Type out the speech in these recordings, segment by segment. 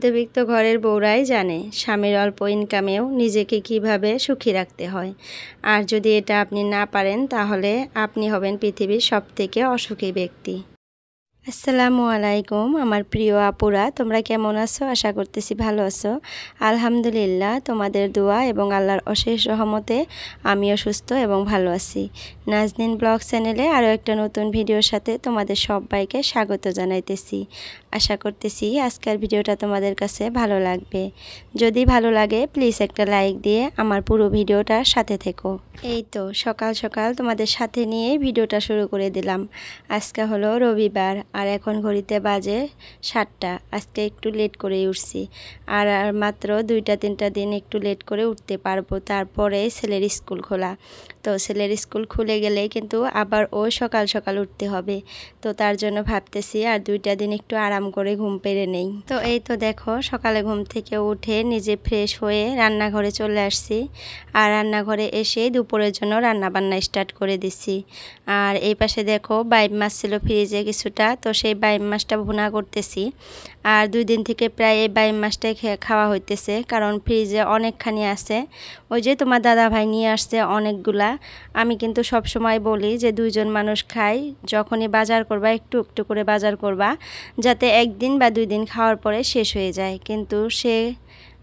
মধ্যবিত্ত ঘরের বউরাই জানে স্বামীর অল্প ইনকামেও নিজেকে কিভাবে সুখী রাখতে হয়। আর যদি এটা আপনি না পারেন তাহলে আপনি হবেন পৃথিবীর সবথেকে অসুখী ব্যক্তি। আসসালামু আলাইকুম আমার প্রিয় আপুরা, তোমরা কেমন আছো? আশা করতেছি ভালো আছো। আলহামদুলিল্লাহ, তোমাদের দোয়া এবং আল্লাহর অশেষ রহমতে আমিও সুস্থ এবং ভালো আছি। নাজনীন ব্লগ চ্যানেলে আরও একটা নতুন ভিডিওর সাথে তোমাদের সবাইকে স্বাগত জানাইতেছি। আশা করতেছি আজকের ভিডিওটা তোমাদের কাছে ভালো লাগবে। যদি ভালো লাগে প্লিজ একটা লাইক দিয়ে আমার পুরো ভিডিওটার সাথে থেকো। এই তো সকাল সকাল তোমাদের সাথে নিয়ে ভিডিওটা শুরু করে দিলাম। আজকে হলো রবিবার আর এখন ঘড়িতে বাজে 7টা। আজকে একটু লেট করে উঠছি আর মাত্র 2-3টা দিন একটু লেট করে উঠতে পারবো। তারপরে ছেলের স্কুল খোলা, তো ছেলের স্কুল খুলে গেলে কিন্তু আবার ও সকাল সকাল উঠতে হবে। তো তার জন্য ভাবতেছি আর 2টা দিন একটু আরাম করে ঘুম পেড়ে নেই। তো এই তো দেখো সকালে ঘুম থেকে উঠে নিজে ফ্রেশ হয়ে রান্নাঘরে চলে আসছি। আর রান্নাঘরে এসে দুপুরের জন্য রান্না বান্না স্টার্ট করে দিছি। আর এই পাশে দেখো বাইম মাছ ছিল ফ্রিজে কিছুটা, তো সেই বাইম মাছটা ভুনা করতেছি। আর 2 দিন থেকে প্রায় এই বাইম মাছটাই খাওয়া হইতেছে, কারণ ফ্রিজে অনেকখানি আছে। ওই যে তোমার দাদা ভাই নিয়ে আসছে অনেকগুলা। আমি কিন্তু সব সময় বলি যে 2জন মানুষ খাই, যখনই বাজার করবা একটু একটু করে বাজার করবা, যাতে 1 দিন বা 2 দিন খাওয়ার পরে শেষ হয়ে যায়। কিন্তু সে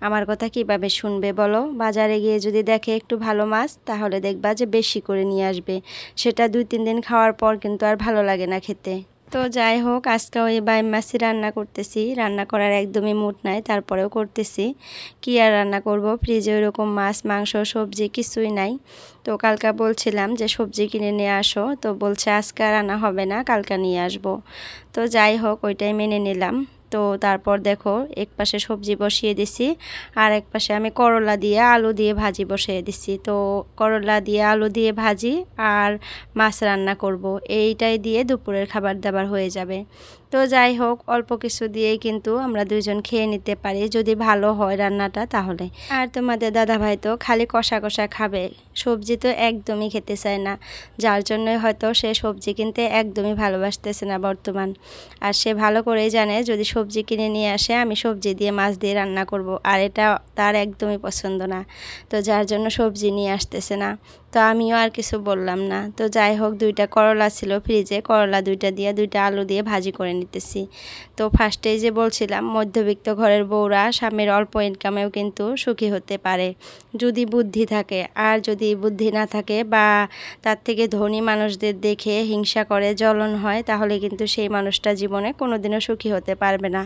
আমার কথা কিভাবে শুনবে বলো? বাজারে গিয়ে যদি দেখে একটু ভালো মাছ, তাহলে দেখবা যে বেশি করে নিয়ে আসবে। সেটা 2-3 দিন খাওয়ার পর কিন্তু আর ভালো লাগে না খেতে। তো যাই হোক, আজকে ওই বাইম মাছই রান্না করতেছি। রান্না করার একদমই মুড নাই, তারপরেও করতেছি। কি আর রান্না করব, ফ্রিজে ওইরকম মাছ মাংস সবজি কিছুই নাই। তো কালকে বলছিলাম যে সবজি কিনে নিয়ে আসো, তো বলছে আজকে আর আনা হবে না, কালকে নিয়ে আসবো। তো যাই হোক, ওইটাই মেনে নিলাম। তো তারপর দেখো এক পাশে সবজি বসিয়ে দিছি আর এক পাশে আমি করলা দিয়ে আলু দিয়ে ভাজি বসিয়ে দিছি। তো করলা দিয়ে আলু দিয়ে ভাজি আর মাছ রান্না করব, এইটাই দিয়ে দুপুরের খাবার দাবার হয়ে যাবে। তো যাই হোক, অল্প কিছু দিয়েই কিন্তু আমরা 2জন খেয়ে নিতে পারি যদি ভালো হয় রান্নাটা তাহলে। আর তোমাদের দাদাভাই তো খালি কষা কষা খাবে, সবজি তো একদমই খেতে চায় না। যার জন্যই হয়তো সে সবজি কিনতে একদমই ভালোবাসতেছে না বর্তমান। আর সে ভালো করেই জানে যদি সবজি কিনে নিয়ে আসে আমি সবজি দিয়ে মাছ দিয়ে রান্না করব, আর এটা তার একদমই পছন্দ না। তো যার জন্য সবজি নিয়ে আসতেছে না। তো আমিও আর কিছু বললাম না। তো যাই হোক, 2টা করলা ছিল ফ্রিজে, করলা 2টা দিয়ে 2টা আলু দিয়ে ভাজি করে নিতেছি। তো ফার্স্টেই যে বলছিলাম মধ্যবিত্ত ঘরের বউরা স্বামীর অল্প ইনকামেও কিন্তু সুখী হতে পারে যদি বুদ্ধি থাকে। আর যদি বুদ্ধি না থাকে বা তার থেকে ধনী মানুষদের দেখে হিংসা করে জ্বলন হয়, তাহলে কিন্তু সেই মানুষটা জীবনে কোনোদিনও সুখী হতে পারবে না।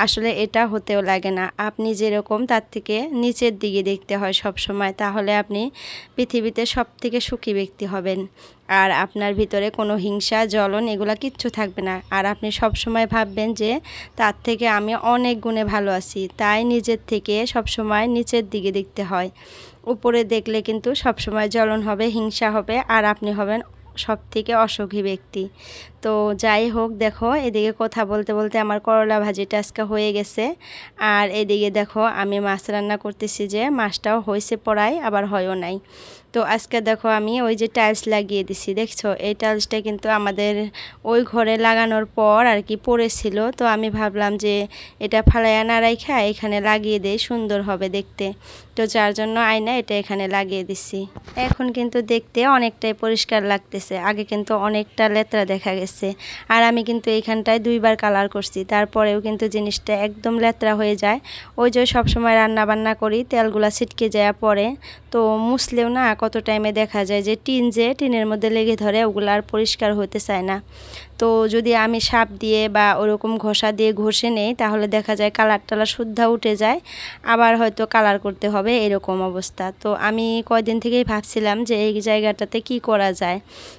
আসলে এটা হতেও লাগে না। আপনি যেরকম তার থেকে নিচের দিকে দেখতে হয় সব সময়, তাহলে আপনি পৃথিবীতে সবথেকে সুখী ব্যক্তি হবেন। আর আপনার ভিতরে কোনো হিংসা জ্বলন এগুলা কিচ্ছু থাকবে না। আর আপনি সব সময় ভাববেন যে তার থেকে আমি অনেক গুণে ভালো আছি, তাই নিজের থেকে সব সময় নিচের দিকে দেখতে হয়। উপরে দেখলে কিন্তু সব সময় জ্বলন হবে, হিংসা হবে, আর আপনি হবেন সবথেকে অসুখী ব্যক্তি। তো যাই হোক, দেখো এদিকে কথা বলতে বলতে আমার করলা ভাজিটা আজকে হয়ে গেছে। আর এদিকে দেখো আমি মাছ রান্না করতেছি, যে মাছটাও হয়েছে পড়ায় আবার হয়ও নাই। তো আজকে দেখো আমি ওই যে টাইলস লাগিয়ে দিছি, দেখছো এই টাইলসটা কিন্তু আমাদের ওই ঘরে লাগানোর পর আর কি পড়েছিল। তো আমি ভাবলাম যে এটা ফালাইয়া না রাইখা এখানে লাগিয়ে দেই, সুন্দর হবে দেখতে। তো যার জন্য আয়না এটা এখানে লাগিয়ে দিছি। এখন কিন্তু দেখতে অনেকটাই পরিষ্কার লাগতেছে, আগে কিন্তু অনেকটা লেত্রা দেখা গেছে। আর আমি কিন্তু এইখানটায় 2বার কালার করছি, তারপরেও কিন্তু জিনিসটা একদম লেত্রা হয়ে যায়। ওই যে সবসময় রান্না বান্না করি তেলগুলা ছিটকে যায় পরে, তো মুছলেও না কত টাইমে দেখা যায় যে টিনের মধ্যে লেগে ধরে, ওগুলো আর পরিষ্কার হতে চায় না। তো যদি আমি সাপ দিয়ে বা ওরকম ঘষা দিয়ে ঘষে নেই, তাহলে দেখা যায় কালার টালার শুদ্ধা উঠে যায়, আবার হয়তো কালার করতে হবে, এরকম অবস্থা। তো আমি কয়দিন থেকেই ভাবছিলাম যে এই জায়গাটাতে কি করা যায়।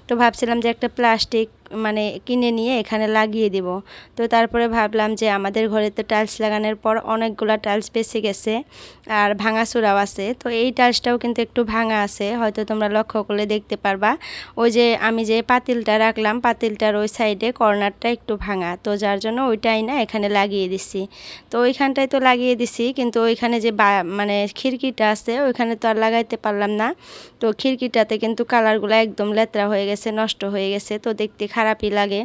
তো ভাবছিলাম যে একটা প্লাস্টিক মানে কিনে নিয়ে এখানে লাগিয়ে দিব। তো তারপরে ভাবলাম যে আমাদের ঘরে তো টাইলস লাগানোর পর অনেকগুলা টাইলস বেঁচে গেছে আর ভাঙাচোরাও আছে। তো এই টাইলসটাও কিন্তু একটু ভাঙা আছে, হয়তো তোমরা লক্ষ্য করলে দেখতে পারবা। ওই যে আমি যে পাতিলটা রাখলাম, পাতিলটার ওই সাইড সাইডে কর্নারটা একটু ভাঙা, তো যার জন্য ওইটাই না এখানে লাগিয়ে দিছি। তো ওইখানটায় তো লাগিয়ে দিছি, কিন্তু ওইখানে যে মানে খিড়কিটা আছে ওইখানে তো আর লাগাইতে পারলাম না। তো খিড়কিটাতে কিন্তু কালারগুলো একদম লেতরা হয়ে গেছে, নষ্ট হয়ে গেছে, তো দেখতে খারাপই লাগে।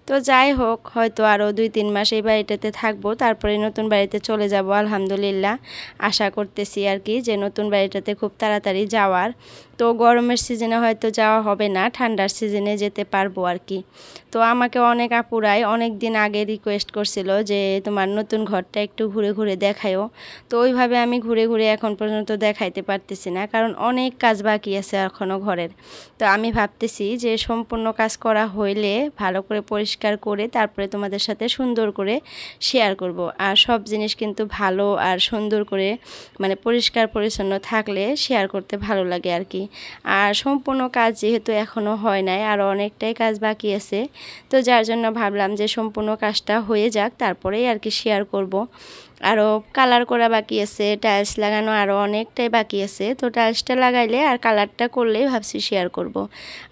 তো যাই হোক, হয়তো আরও 2-3 মাস এই বাড়িটাতে থাকবো, তারপরে নতুন বাড়িতে চলে যাব আলহামদুলিল্লাহ। আশা করতেছি আর কি যে নতুন বাড়িটাতে খুব তাড়াতাড়ি যাওয়ার। তো গরমের সিজনে হয়তো যাওয়া হবে না, ঠান্ডার সিজনে যেতে পারবো আর কি। তো আমাকে অনেক আপুরাই অনেক দিন আগে রিকোয়েস্ট করছিল যে তোমার নতুন ঘরটা একটু ঘুরে ঘুরে দেখায়ও। তো ওইভাবে আমি ঘুরে ঘুরে এখন পর্যন্ত দেখাইতে পারতেছি না, কারণ অনেক কাজ বাকি আছে এখনও ঘরের। তো আমি ভাবতেছি যে সম্পূর্ণ কাজ করা হইলে ভালো করে পরিষ্কার করে তারপরে তোমাদের সাথে সুন্দর করে শেয়ার করব। আর সব জিনিস কিন্তু ভালো আর সুন্দর করে মানে পরিষ্কার পরিচ্ছন্ন থাকলে শেয়ার করতে ভালো লাগে আর কি। আর সম্পূর্ণ কাজ যেহেতু এখনও হয় নাই, আরও অনেকটাই কাজ বাকি আছে, তো যার জন্য ভাবলাম যে সম্পূর্ণ কাজটা হয়ে যাক তারপরেই আর কি শেয়ার করব। আরও কালার করা বাকি আছে, টাইলস লাগানো আরও অনেকটাই বাকি আছে। তো টাইলসটা লাগাইলে আর কালারটা করলেই ভাবছি শেয়ার করব।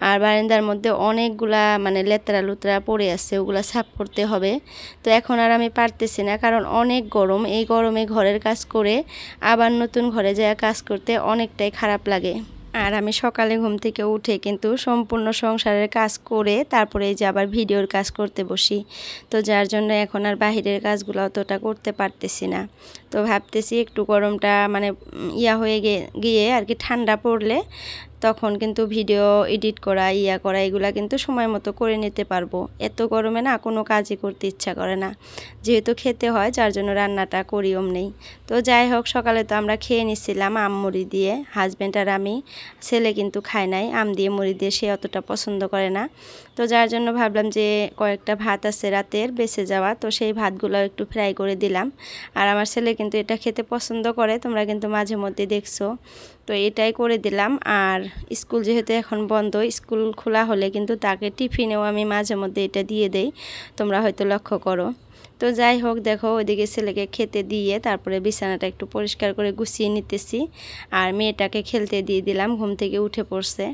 আর বারান্দার মধ্যে অনেকগুলা মানে লেতরা লুতরা পড়ে আছে, ওগুলা সাফ করতে হবে। তো এখন আর আমি পারতেছি না, কারণ অনেক গরম। এই গরমে ঘরের কাজ করে আবার নতুন ঘরে যাওয়া কাজ করতে অনেকটাই খারাপ লাগে। আর আমি সকালে ঘুম থেকে উঠে কিন্তু সম্পূর্ণ সংসারের কাজ করে তারপরে এই যে আবার ভিডিওর কাজ করতে বসি। তো যার জন্য এখন আর বাহিরের কাজগুলো অতটা করতে পারতেছি না। তো ভাবতেছি একটু গরমটা মানে হয়ে গিয়ে আর কি ঠান্ডা পড়লে তখন কিন্তু ভিডিও এডিট করা করা এগুলা কিন্তু সময় মতো করে নিতে পারবো। এত গরমে না কোনো কাজই করতে ইচ্ছা করে না, যেহেতু খেতে হয় যার জন্য রান্নাটা করি নেই। তো যাই হোক, সকালে তো আমরা খেয়ে নিচ্ছিলাম আম মুড়ি দিয়ে, হাজব্যান্ড আর আমি। ছেলে কিন্তু খায় নাই আম দিয়ে মুড়ি দিয়ে, সে অতটা পছন্দ করে না। তো যার জন্য ভাবলাম যে কয়েকটা ভাত আছে রাতের বেঁচে যাওয়া, তো সেই ভাতগুলো একটু ফ্রাই করে দিলাম। আর আমার ছেলে কিন্তু এটা খেতে পছন্দ করে, তোমরা কিন্তু মাঝে মধ্যে দেখছো। তো এটাই করে দিলাম। আর স্কুল যেহেতু এখন বন্ধ, স্কুল খোলা হলে কিন্তু তাকে টিফিনেও আমি মাঝে মধ্যে এটা দিয়ে দেই, তোমরা হয়তো লক্ষ্য করো। তো যাই হোক, দেখো ওইদিকে ছেলেকে খেতে দিয়ে তারপরে বিছানাটা একটু পরিষ্কার করে গুছিয়ে নিতেছি। আর মেয়েটাকে খেলতে দিয়ে দিলাম, ঘুম থেকে উঠে পড়ছে।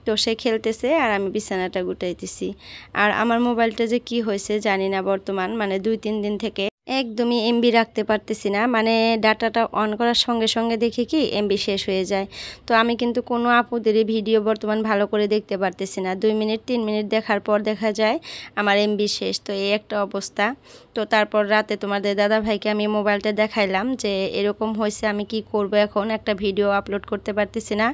তো সে খেলতেছে আর আমি বিছানাটা গুটাইতেছি। আর আমার মোবাইলটা যে কি হয়েছে জানি না, বর্তমান মানে 2-3 দিন থেকে একদমই এমবি রাখতে পারতেছি না। মানে ডাটাটা অন করার সঙ্গে সঙ্গে দেখি কি এমবি শেষ হয়ে যায়। তো আমি কিন্তু কোনো আপুদেরই ভিডিও বর্তমান ভালো করে দেখতে পারতেছি না। 2 মিনিট 3 মিনিট দেখার পর দেখা যায় আমার এমবি শেষ। তো এই একটা অবস্থা। তো তারপর রাতে তোমাদের দাদা ভাইকে আমি মোবাইলটা দেখাইলাম যে এরকম হয়েছে, আমি কি করব, এখন একটা ভিডিও আপলোড করতে পারতেছি না।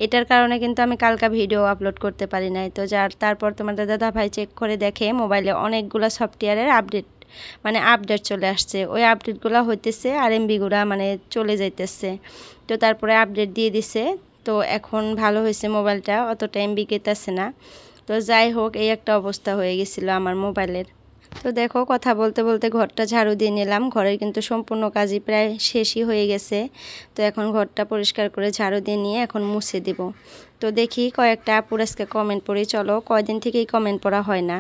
এটার কারণে কিন্তু আমি কালকা ভিডিও আপলোড করতে পারি নাই। তো তারপর তোমাদের দাদা ভাই চেক করে দেখে মোবাইলে অনেকগুলো সফটওয়্যারের আপডেট চলে আসছে। ওই আপডেটগুলো হইতেছে আর এমবিগুলো মানে চলে যাইতেছে। তো তারপরে আপডেট দিয়ে দিছে। তো এখন ভালো হয়েছে, মোবাইলটা অতটা এমবি গেতেছে না। তো যাই হোক, এই একটা অবস্থা হয়ে গেছিলো আমার মোবাইলের। তো দেখো, কথা বলতে বলতে ঘরটা ঝাড়ু দিয়ে নিলাম। ঘরের কিন্তু সম্পূর্ণ কাজই প্রায় শেষই হয়ে গেছে। তো এখন ঘরটা পরিষ্কার করে ঝাড়ু দিয়ে নিয়ে এখন মুছে দেব। তো দেখি কয়েকটা আপুর আজকে কমেন্ট পড়ি, চলো কয়দিন থেকেই কমেন্ট পড়া হয় না।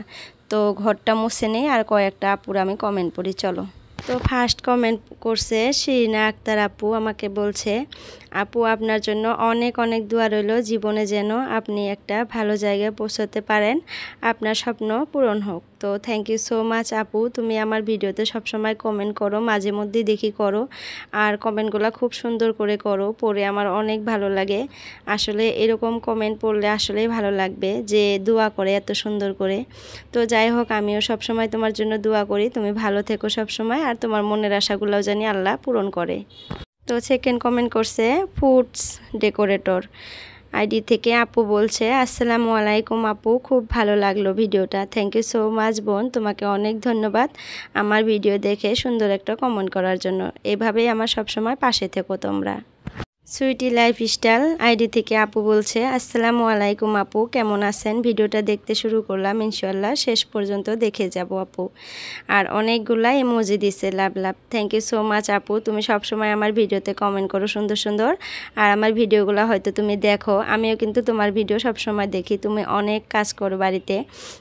তো ঘরটা মুছে নেই আর কয়েকটা আপুর আমি কমেন্ট পড়ি, চলো। তো ফার্স্ট কমেন্ট করছে শিরিনা আক্তার আপু, আমাকে বলছে, আপু আপনার জন্য অনেক অনেক দোয়া রইল, জীবনে যেন আপনি একটা ভালো জায়গায় পৌঁছতে পারেন, আপনার স্বপ্ন পূরণ হোক। তো থ্যাংক ইউ সো মাচ আপু, তুমি আমার ভিডিওতে সবসময় কমেন্ট করো, মাঝে মধ্যে দেখি করো। আর কমেন্টগুলো খুব সুন্দর করে করো, পড়ে আমার অনেক ভালো লাগে। আসলে এরকম কমেন্ট পড়লে আসলেই ভালো লাগবে যে দোয়া করে এত সুন্দর করে। তো যাই হোক, আমিও সবসময় তোমার জন্য দোয়া করি, তুমি ভালো থেকো সবসময়, আর তোমার মনের আশাগুলোও জানি আল্লাহ পূরণ করে। তো সেকেন্ড কমেন্ট করছে ফুডস ডেকোরেটর আইডি থেকে আপু, বলছে, আসসালামু আলাইকুম আপু, খুব ভালো লাগলো ভিডিওটা, থ্যাংক ইউ সো মাচ বোন, তোমাকে অনেক ধন্যবাদ আমার ভিডিও দেখে সুন্দর একটা কমেন্ট করার জন্য। এভাবেই আমার সবসময় পাশে থেকো তোমরা। সুইটি লাইফস্টাইল আইডি থেকে আপু বলছে, আসসালামু আলাইকুম আপু, কেমন আছেন? ভিডিওটা দেখতে শুরু করলাম, ইনশাআল্লাহ শেষ পর্যন্ত দেখে যাব আপু। আর অনেকগুলা ইমোজি দিছে, লাভ লাভ, থ্যাংক ইউ সো মাচ আপু, তুমি সবসময় আমার ভিডিওতে কমেন্ট করো সুন্দর সুন্দর। আর আমার ভিডিওগুলো হয়তো তুমি দেখো, আমিও কিন্তু তোমার ভিডিও সবসময় দেখি। তুমি অনেক কাজ করো বাড়িতে,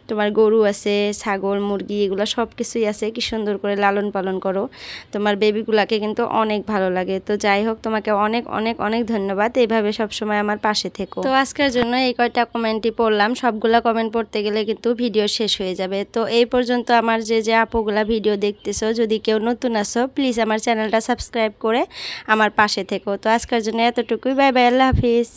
তোমার গরু আছে, ছাগল, মুরগি, এগুলো সব কিছুই আছে, কি সুন্দর করে লালন পালন করো। তোমার বেবিগুলাকে কিন্তু অনেক ভালো লাগে। তো যাই হোক, তোমাকে অনেক অনেক অনেক অনেক ধন্যবাদ। এইভাবে সবসময় আমার পাশে থেকো। তো আজকের জন্য এই কয়টা কমেন্টই পড়লাম। সবগুলা কমেন্ট পড়তে গেলে কিন্তু ভিডিও শেষ হয়ে যাবে। তো এই পর্যন্ত আমার যে আপুগুলা ভিডিও দেখতেছো, যদি কেউ নতুন আসো প্লিজ আমার চ্যানেলটা সাবস্ক্রাইব করে আমার পাশে থেকো। তো আজকের জন্য এতটুকুই। বাই বাই, আল্লাহ হাফিজ।